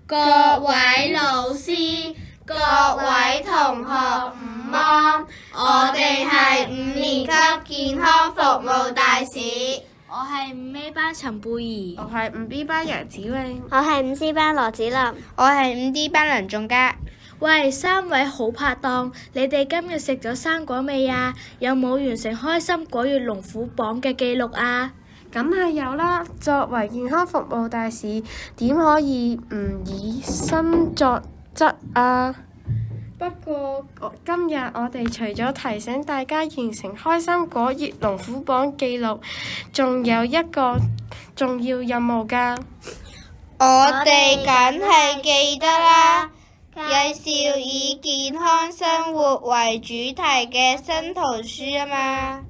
各位老師、各位同學午安，我哋係5年級健康服務大使。我係5A 班陳貝兒，我係5B 班楊子穎，我係5C 班羅子琳，我係5D 班梁仲嘉。喂，3位好拍檔，你哋今日食咗生果未啊？有冇完成開心果月龍虎榜嘅記錄啊？梗係有啦！作為健康服務大使，點可以唔以身作則啊？不過今日我哋除咗提醒大家完成開心果月龍虎榜記錄，仲有一個重要任務㗎。我哋梗係記得啦，介紹以健康生活為主題嘅新圖書啊嘛。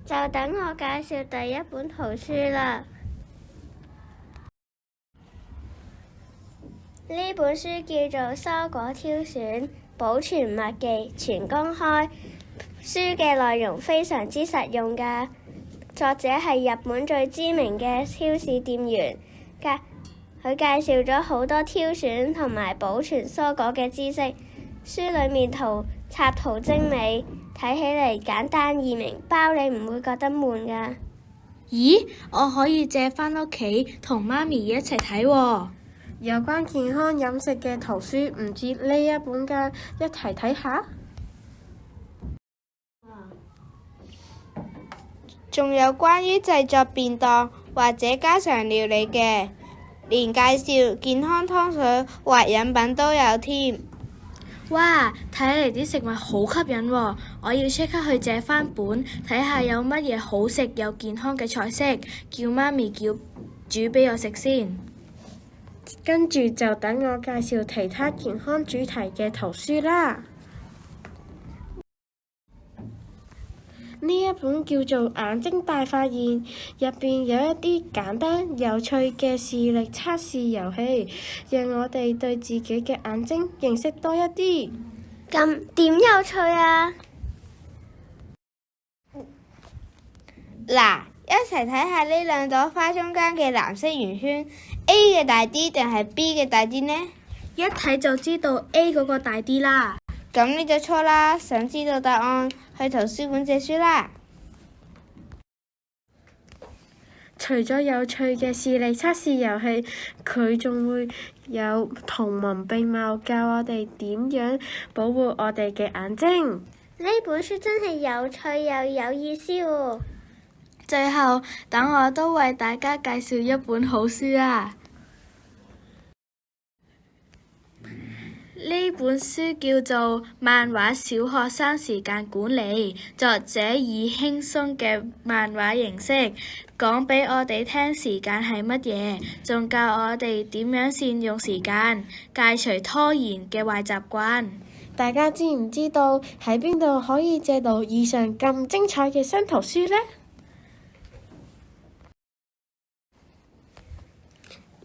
就等我介紹第一本圖書啦。呢本書叫做《蔬果挑選保存秘技全公開》，書嘅內容非常之實用㗎。作者係日本最知名嘅超市店員，佢介紹咗好多挑選同埋保存蔬果嘅知識。書裡面插圖精美，睇起嚟簡單易明，包你唔會覺得悶㗎。咦，我可以借返屋企同媽咪一齊睇喎。有關健康飲食嘅圖書唔止呢一本㗎，一齊睇下。仲有關於製作便當或者家常料理嘅，連介紹健康湯水或飲品都有添。哇，睇嚟啲食物好吸引喎！我要即刻去借返本，睇下有乜嘢好食又健康嘅菜式，叫媽咪煮俾我食先。跟住就等我介紹其他健康主題嘅圖書啦。呢一本叫做《眼睛大發現》，入邊有一啲簡單有趣嘅視力測試遊戲，讓我哋對自己嘅眼睛認識多一啲。咁點有趣啊？嗱，一齊睇下呢兩朵花中間嘅藍色圓圈 ，A 嘅大啲定係 B 嘅大啲呢？一睇就知道 A 嗰個大啲啦。咁你就錯啦！想知道答案，去圖書館借書啦。除咗有趣嘅視力測試遊戲，佢仲會有圖文並茂教我哋點樣保護我哋嘅眼睛。呢本書真係有趣又有意思喎。最後，等我都為大家介紹一本好書啊！呢本書叫做《漫畫小學生時間管理》，作者以輕鬆嘅漫畫形式講俾我哋聽時間係乜嘢，仲教我哋點樣善用時間，戒除拖延嘅壞習慣。大家知唔知道喺邊度可以借到以上咁精彩嘅新圖書呢？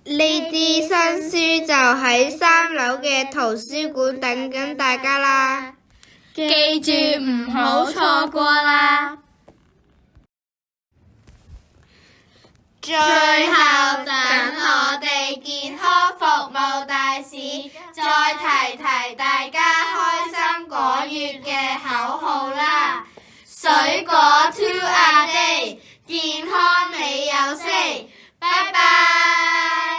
呢啲新書就喺3樓嘅圖書館等緊大家啦，記住唔好錯過啦！最後等我哋健康服務大使再提提大家開心果月嘅口號啦！水果 2 a day， 健康你有 say， 拜拜。